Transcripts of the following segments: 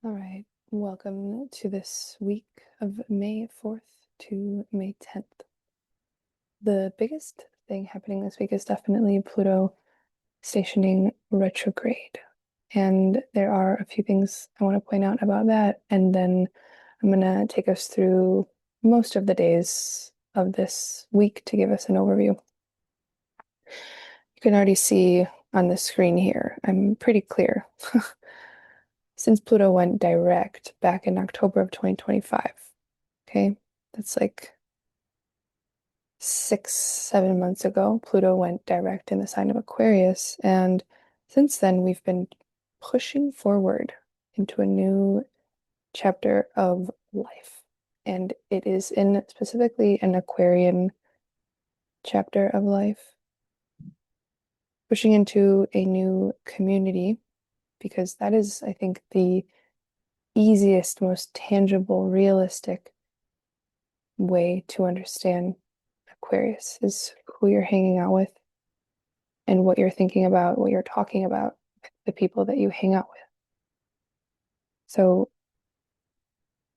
All right, welcome to this week of May 4th to May 10th. The biggest thing happening this week is definitely Pluto stationing retrograde. And there are a few things I want to point out about that, and then I'm going to take us through most of the days of this week to give us an overview. You can already see on the screen here, I'm pretty clear. Since Pluto went direct back in October of 2025, okay, that's like 6, 7 months ago, Pluto went direct in the sign of Aquarius, and since then we've been pushing forward into a new chapter of life. And it is in specifically an Aquarian chapter of life, pushing into a new community, because that is, I think, the easiest, most tangible, realistic way to understand Aquarius is who you're hanging out with and what you're thinking about, what you're talking about, the people that you hang out with. So,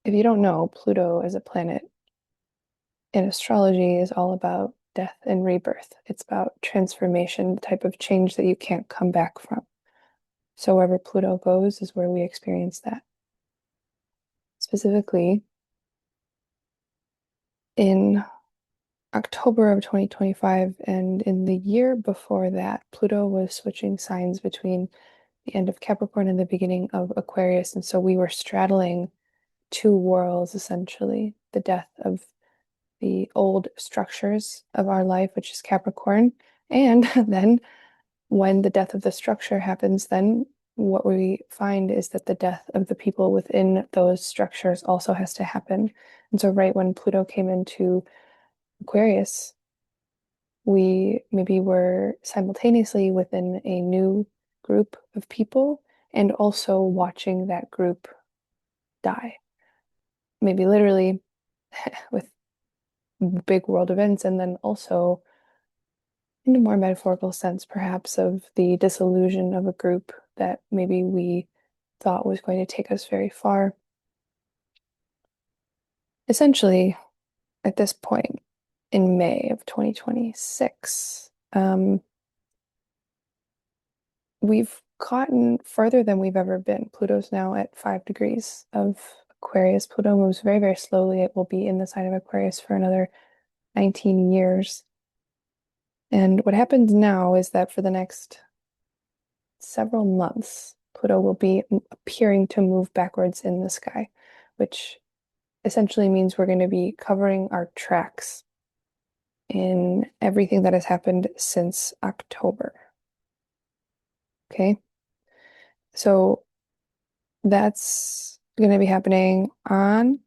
if you don't know, Pluto as a planet in astrology is all about death and rebirth. It's about transformation, the type of change that you can't come back from. So, wherever Pluto goes is where we experience that. Specifically, in October of 2025 and in the year before that, Pluto was switching signs between the end of Capricorn and the beginning of Aquarius. And so we were straddling two worlds essentially, the death of the old structures of our life, which is Capricorn. And then when the death of the structure happens, then what we find is that the death of the people within those structures also has to happen. And so, right when Pluto came into Aquarius, we maybe were simultaneously within a new group of people and also watching that group die. Maybe literally with big world events, and then also in a more metaphorical sense, perhaps, of the disillusion of a group that maybe we thought was going to take us very far. Essentially, at this point in May of 2026, we've gotten further than we've ever been. Pluto's now at 5 degrees of Aquarius. Pluto moves very, very slowly. It will be in the sign of Aquarius for another 19 years. And what happens now is that for the next several months, Pluto will be appearing to move backwards in the sky, which essentially means we're going to be covering our tracks in everything that has happened since October. Okay, so that's going to be happening on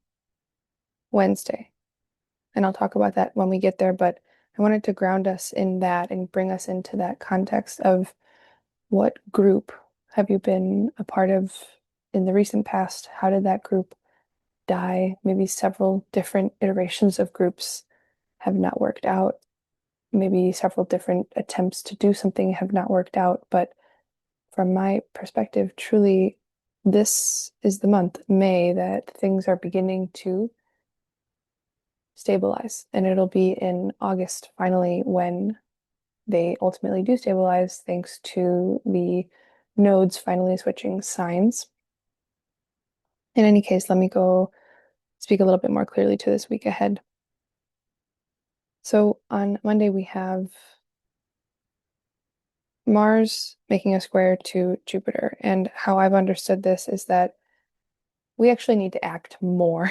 Wednesday. And I'll talk about that when we get there, but I wanted to ground us in that and bring us into that context of what group have you been a part of in the recent past? How did that group die? Maybe several different iterations of groups have not worked out. Maybe several different attempts to do something have not worked out. But from my perspective, truly, this is the month, May, that things are beginning to stabilize. And it'll be in August, finally, when they ultimately do stabilize, thanks to the nodes finally switching signs. In any case, let me go speak a little bit more clearly to this week ahead. So on Monday, we have Mars making a square to Jupiter. And how I've understood this is that we actually need to act more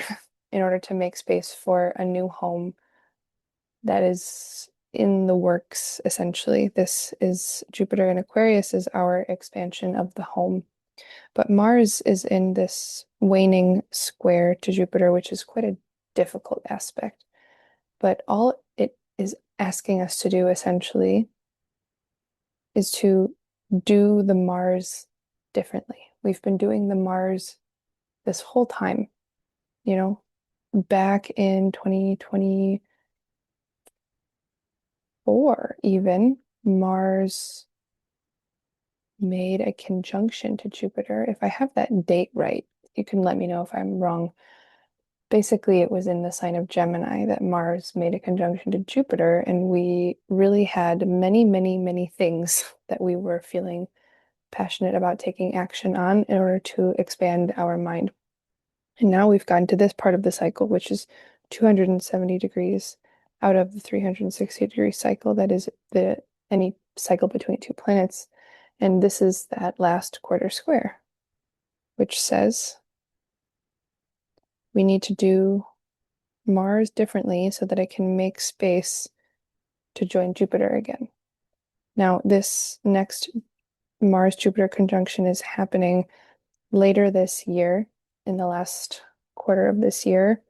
in order to make space for a new home that is in the works, essentially. This is Jupiter in Aquarius is our expansion of the home. But Mars is in this waning square to Jupiter, which is quite a difficult aspect. But all it is asking us to do essentially is to do the Mars differently. We've been doing the Mars this whole time, you know, back in 2024, even Mars made a conjunction to Jupiter. If I have that date right, you can let me know if I'm wrong. Basically, it was in the sign of Gemini that Mars made a conjunction to Jupiter, and we really had many, many, many things that we were feeling passionate about taking action on in order to expand our mind. And now we've gotten to this part of the cycle, which is 270 degrees out of the 360-degree cycle that is the any cycle between two planets. And this is that last quarter square, which says we need to do Mars differently so that it can make space to join Jupiter again. Now, this next Mars-Jupiter conjunction is happening later this year, in the last quarter of this year,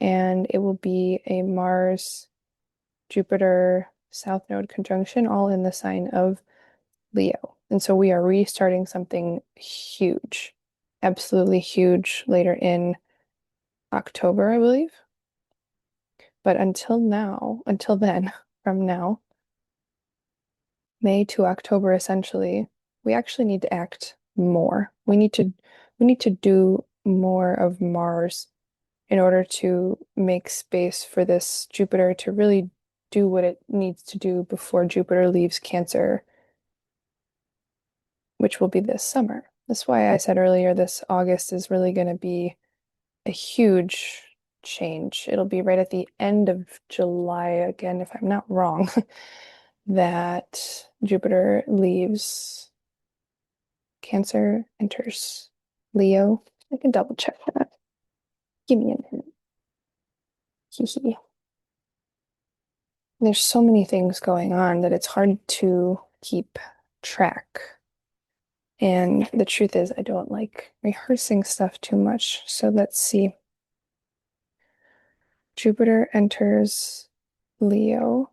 and it will be a Mars-Jupiter South Node conjunction, all in the sign of Leo. And so we are restarting something huge, absolutely huge later in October, I believe. But until now, until then, from now, May to October essentially, we actually need to act more. We need to do more of Mars in order to make space for this Jupiter to really do what it needs to do before Jupiter leaves Cancer, which will be this summer. That's why I said earlier this August is really going to be a huge change. It'll be right at the end of July, again, if I'm not wrong, that Jupiter leaves Cancer, enters Leo. I can double check that. Give me a minute. Hee hee. There's so many things going on that it's hard to keep track. And the truth is, I don't like rehearsing stuff too much. So let's see. Jupiter enters Leo.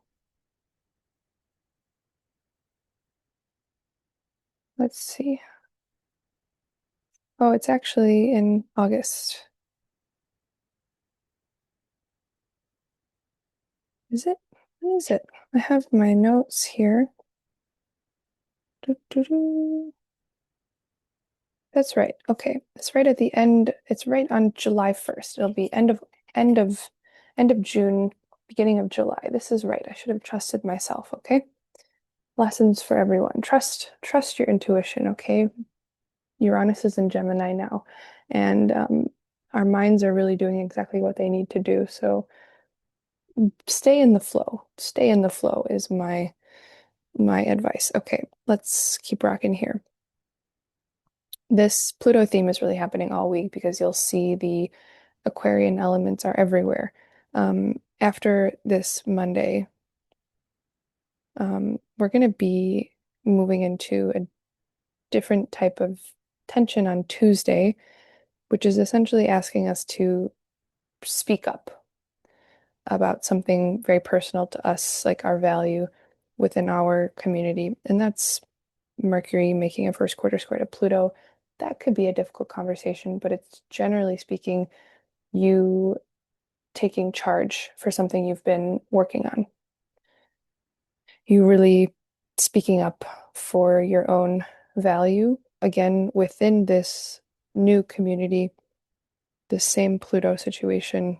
Let's see. Oh, it's actually in August. Is it? When is it? I have my notes here. Doo -doo -doo. That's right. Okay. It's right at the end. It's right on July 1st. It'll be end of end of June, beginning of July. This is right. I should have trusted myself, okay? Lessons for everyone. Trust your intuition, okay? Uranus is in Gemini now, and our minds are really doing exactly what they need to do. So stay in the flow. Stay in the flow is my advice. Okay, let's keep rocking here. This Pluto theme is really happening all week because you'll see the Aquarian elements are everywhere. After this Monday, we're going to be moving into a different type of tension on Tuesday, which is essentially asking us to speak up about something very personal to us, like our value within our community. And that's Mercury making a first quarter square to Pluto. That could be a difficult conversation, but it's generally speaking, you taking charge for something you've been working on. You really speaking up for your own value, again, within this new community, the same Pluto situation.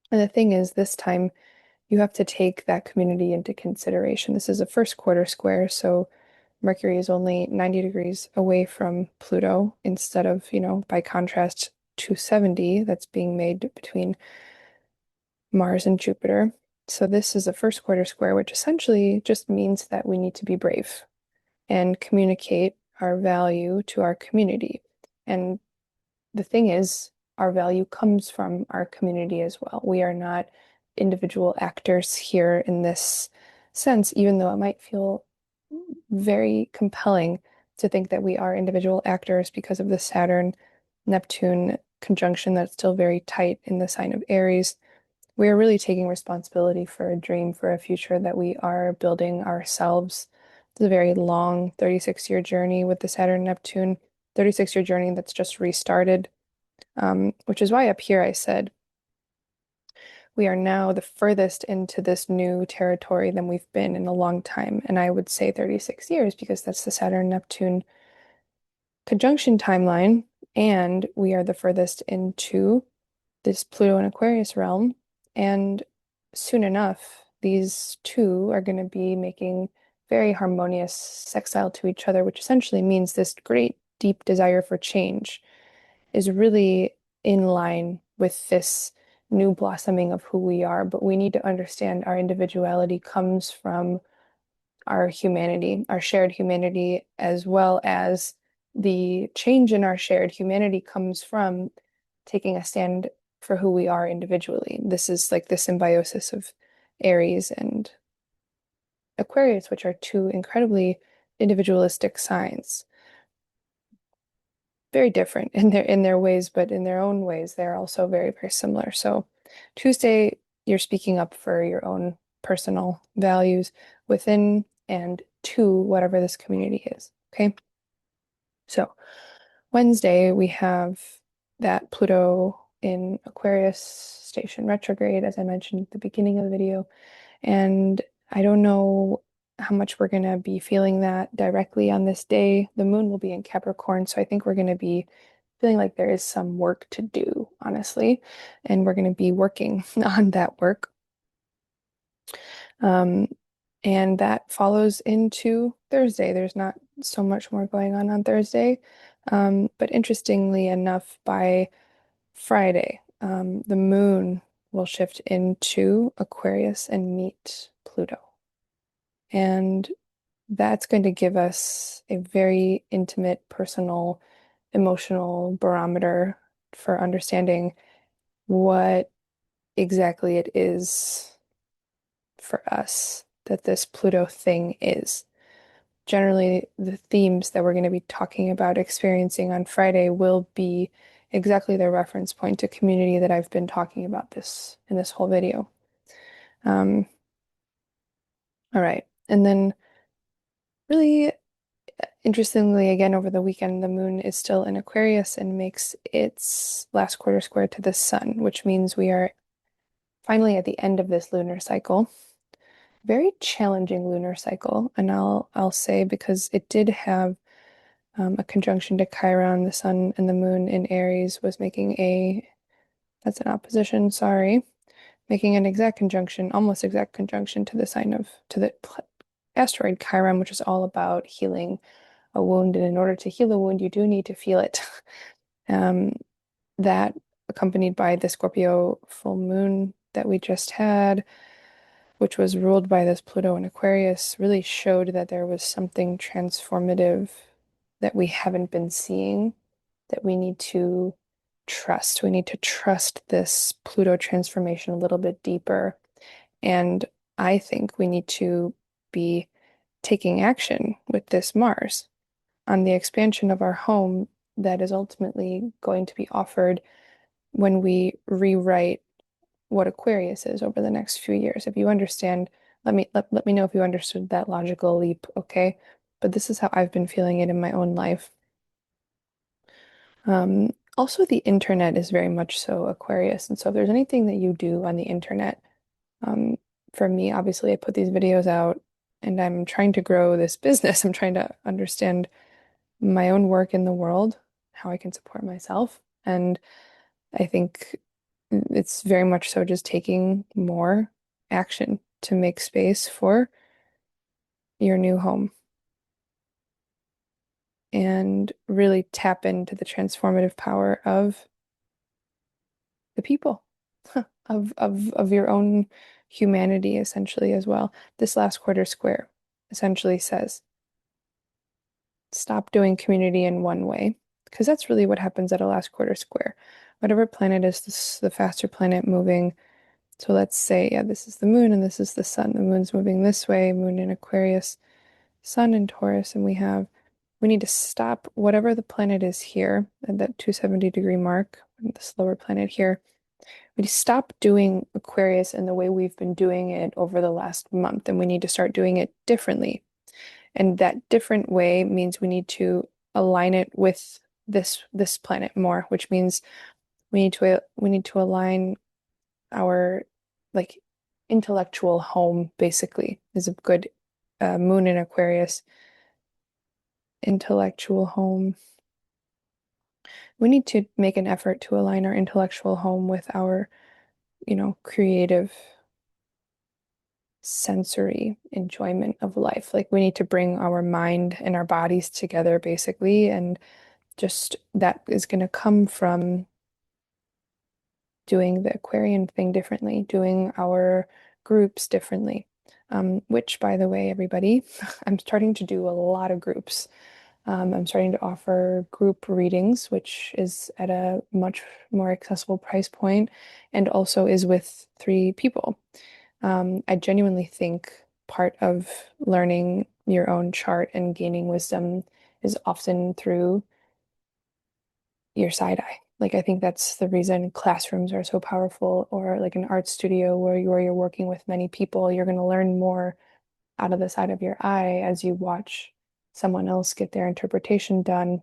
And the thing is, this time you have to take that community into consideration. This is a first quarter square, so Mercury is only 90 degrees away from Pluto instead of, by contrast, 270 that's being made between Mars and Jupiter. So this is a first quarter square, which essentially just means that we need to be brave and communicate our value to our community. And the thing is, our value comes from our community as well. We are not individual actors here in this sense, even though it might feel very compelling to think that we are individual actors because of the Saturn Neptune conjunction that's still very tight in the sign of Aries. We are really taking responsibility for a dream, for a future that we are building ourselves. It's a very long 36-year journey with the Saturn Neptune, 36-year journey that's just restarted, which is why up here I said we are now the furthest into this new territory than we've been in a long time. And I would say 36 years because that's the Saturn Neptune conjunction timeline. And we are the furthest into this Pluto and Aquarius realm. And soon enough, these two are going to be making very harmonious sextile to each other, which essentially means this great deep desire for change is really in line with this new blossoming of who we are. But we need to understand our individuality comes from our humanity, our shared humanity, as well as the change in our shared humanity comes from taking a stand for who we are individually. This is like the symbiosis of Aries and Aquarius, which are two incredibly individualistic signs. Very different in their ways, but in their own ways, they're also very, very similar. So Tuesday, you're speaking up for your own personal values within and to whatever this community is. Okay. So Wednesday, we have that Pluto in Aquarius station retrograde, as I mentioned at the beginning of the video. And I don't know how much we're going to be feeling that directly on this day. The moon will be in Capricorn, so I think we're going to be feeling like there is some work to do, honestly. And we're going to be working on that work. Um, and that follows into Thursday. There's not so much more going on Thursday. But interestingly enough, by Friday, the moon will shift into Aquarius and meet Pluto. And that's going to give us a very intimate, personal, emotional barometer for understanding what exactly it is for us that this Pluto thing is. Generally, the themes that we're going to be talking about experiencing on Friday will be exactly the reference point to community that I've been talking about this in this whole video. Um, all right. And then really interestingly, again, over the weekend, the moon is still in Aquarius and makes its last quarter square to the sun, which means we are finally at the end of this lunar cycle. Very challenging lunar cycle, and I'll say because it did have a conjunction to Chiron, the sun and the moon in Aries was making that's an opposition, sorry, making an exact conjunction, almost exact conjunction to the sign of, to the asteroid Chiron, which is all about healing a wound. And in order to heal a wound, you do need to feel it. Um, that accompanied by the Scorpio full moon that we just had, which was ruled by this Pluto in Aquarius, really showed that there was something transformative that we haven't been seeing that we need to trust. We need to trust this Pluto transformation a little bit deeper. And I think we need to be taking action with this Mars on the expansion of our home that is ultimately going to be offered when we rewrite what Aquarius is over the next few years. If you understand, let me know if you understood that logical leap, okay? But this is how I've been feeling it in my own life. Also, the internet is very much so Aquarius. And so if there's anything that you do on the internet, um, for me, obviously, I put these videos out and I'm trying to grow this business. I'm trying to understand my own work in the world, how I can support myself. And I think it's very much so just taking more action to make space for your new home and really tap into the transformative power of the people, of your own humanity essentially as well. This last quarter square essentially says stop doing community in one way, because that's really what happens at a last quarter square. Whatever planet is this, the faster planet moving. So let's say, yeah, this is the moon and this is the sun. The moon's moving this way, moon in Aquarius, sun in Taurus, and we need to stop whatever the planet is here at that 270-degree mark, the slower planet here. We need to stop doing Aquarius in the way we've been doing it over the last month, and we need to start doing it differently. And that different way means we need to align it with this planet more, which means we need to align our like intellectual home basically is a good moon in Aquarius intellectual home. We need to make an effort to align our intellectual home with our, creative sensory enjoyment of life. Like we need to bring our mind and our bodies together basically, and just that is going to come from doing the Aquarian thing differently, doing our groups differently. Which, by the way, everybody, I'm starting to do a lot of groups. I'm starting to offer group readings, which is at a much more accessible price point and also is with 3 people. I genuinely think part of learning your own chart and gaining wisdom is often through your side eye. Like I think that's the reason classrooms are so powerful, or like an art studio where you're working with many people, you're going to learn more out of the side of your eye as you watch someone else get their interpretation done,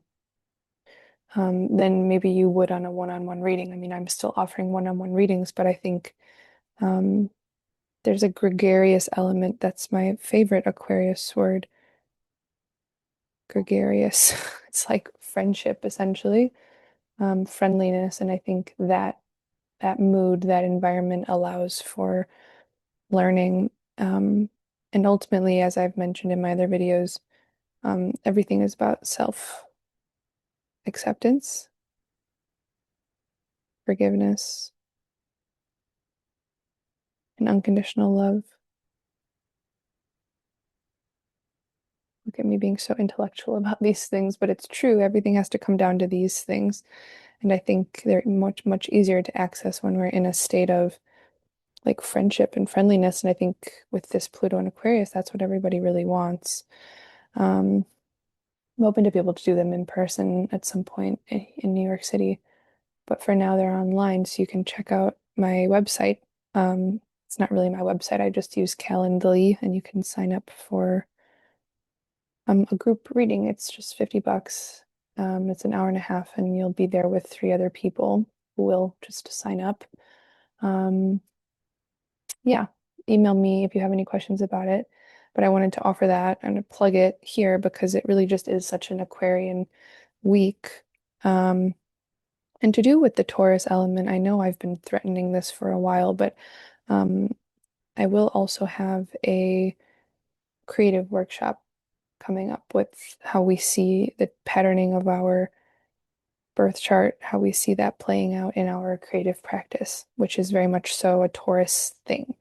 than maybe you would on a one-on-one reading. I mean, I'm still offering one-on-one readings, but I think um, there's a gregarious element. That's my favorite Aquarius word, gregarious. It's like friendship, essentially, friendliness, and I think that mood, that environment allows for learning. And ultimately, as I've mentioned in my other videos, everything is about self-acceptance, forgiveness, and unconditional love. Look at me being so intellectual about these things, but it's true. Everything has to come down to these things. And I think they're much, much easier to access when we're in a state of like friendship and friendliness. And I think with this Pluto and Aquarius, that's what everybody really wants. Um, I'm hoping to be able to do them in person at some point in New York City. But for now, they're online, so you can check out my website. It's not really my website, I just use Calendly, and you can sign up for a group reading. It's just $50. It's an hour and a half, and you'll be there with 3 other people who will just sign up. Um, yeah, email me if you have any questions about it. But I wanted to offer that and plug it here because it really just is such an Aquarian week. Um, and to do with the Taurus element, I know I've been threatening this for a while, but um, I will also have a creative workshop coming up with how we see the patterning of our birth chart, how we see that playing out in our creative practice, which is very much so a Taurus thing.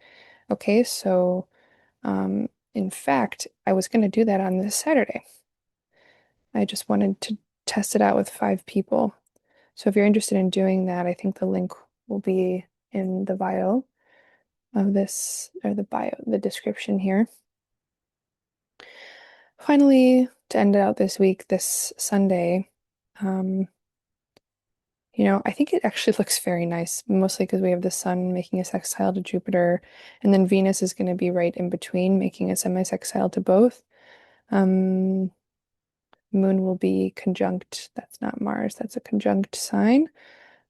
Okay, so in fact, I was going to do that on this Saturday. I just wanted to test it out with 5 people. So if you're interested in doing that, I think the link will be in the bio of this, or the description here. Finally, to end out this week, this Sunday, um, I think it actually looks very nice, mostly because we have the sun making a sextile to Jupiter, and then Venus is going to be right in between, making a semi-sextile to both. Um, Moon will be conjunct, that's not Mars, that's a conjunct sign.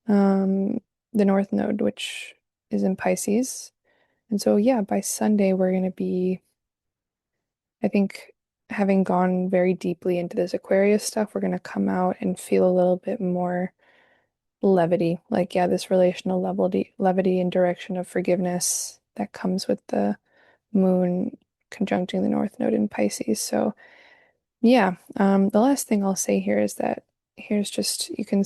Um, the North Node, which is in Pisces. And so, yeah, by Sunday, we're going to be, I think, having gone very deeply into this Aquarius stuff, we're going to come out and feel a little bit more levity. Like, yeah, this relational levity and direction of forgiveness that comes with the moon conjuncting the North Node in Pisces. So, yeah, the last thing I'll say here is that here's just you can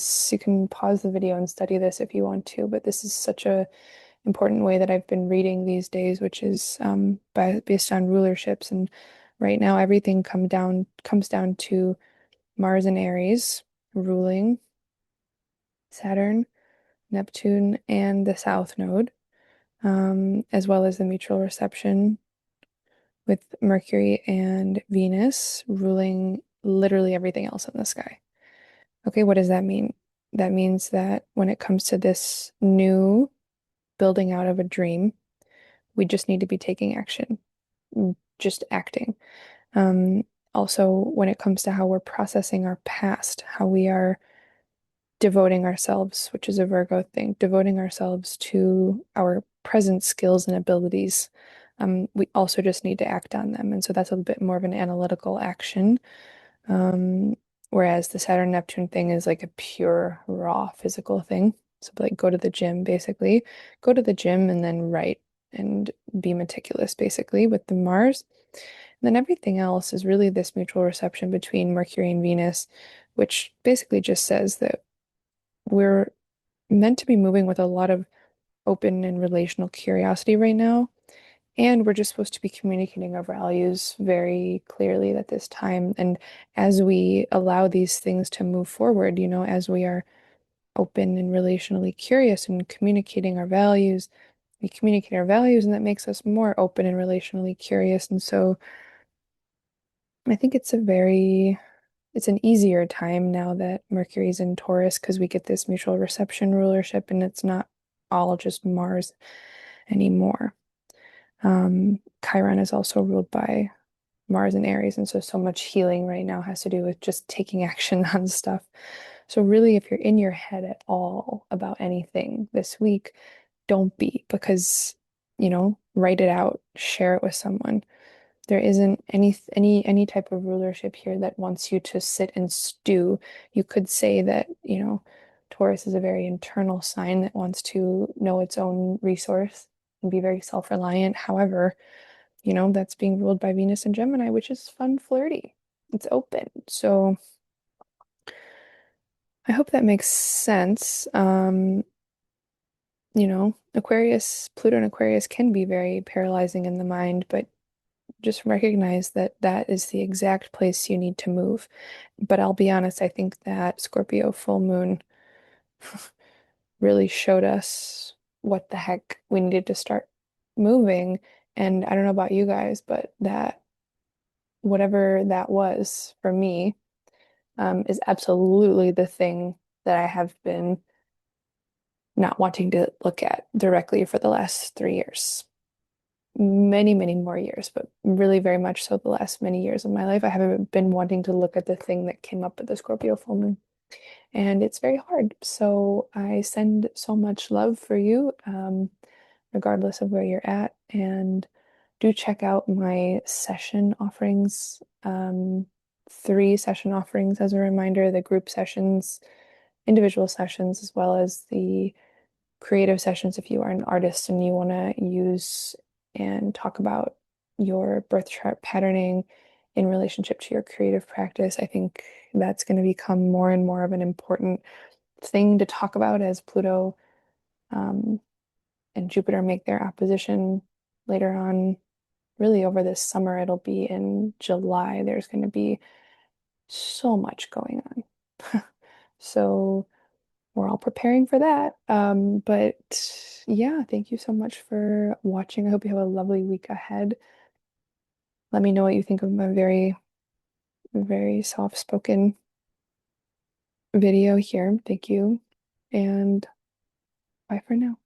pause the video and study this if you want to, but this is such a important way that I've been reading these days, which is based on rulerships. And right now, everything comes down to Mars and Aries ruling Saturn, Neptune, and the South Node, as well as the mutual reception with Mercury and Venus ruling literally everything else in the sky. Okay, what does that mean? That means that when it comes to this new building out of a dream, we just need to be taking action, just acting. Um, Also, when it comes to how we're processing our past, how we are devoting ourselves, which is a Virgo thing, devoting ourselves to our present skills and abilities, we also just need to act on them. And so that's a bit more of an analytical action. Um, Whereas the Saturn Neptune thing is like a pure, raw physical thing. So, like, go to the gym, basically. Go to the gym and then write and be meticulous, basically, with the Mars. And then everything else is really this mutual reception between Mercury and Venus, which basically just says that we're meant to be moving with a lot of open and relational curiosity right now. And we're just supposed to be communicating our values very clearly at this time. And as we allow these things to move forward, as we are open and relationally curious and communicating our values, we communicate our values, and that makes us more open and relationally curious. And so I think it's an easier time now that Mercury's in Taurus because we get this mutual reception rulership and it's not all just Mars anymore. Chiron is also ruled by Mars and Aries, and so much healing right now has to do with just taking action on stuff. So really, if you're in your head at all about anything this week, don't be, because, write it out, share it with someone. There isn't any type of rulership here that wants you to sit and stew. You could say that, Taurus is a very internal sign that wants to know its own resource and be very self-reliant. However, that's being ruled by Venus and Gemini, which is fun, flirty. It's open. So I hope that makes sense. Aquarius, Pluto and Aquarius can be very paralyzing in the mind, but just recognize that that is the exact place you need to move. But I'll be honest, I think that Scorpio full moon really showed us what the heck we needed to start moving. And I don't know about you guys, but that whatever that was for me, is absolutely the thing that I have been not wanting to look at directly for the last 3 years. Many, many more years, but really very much so the last many years of my life. I haven't been wanting to look at the thing that came up with the Scorpio full moon. And it's very hard. So I send so much love for you, regardless of where you're at. And do check out my session offerings. 3 session offerings as a reminder, the group sessions, individual sessions, as well as the creative sessions if you are an artist and you want to use and talk about your birth chart patterning in relationship to your creative practice. I think that's going to become more and more of an important thing to talk about as Pluto, um, and Jupiter make their opposition later on. Really, over this summer, it'll be in July. There's going to be so much going on. So we're all preparing for that. But yeah, thank you so much for watching. I hope you have a lovely week ahead. Let me know what you think of my very, very soft-spoken video here. Thank you, and bye for now.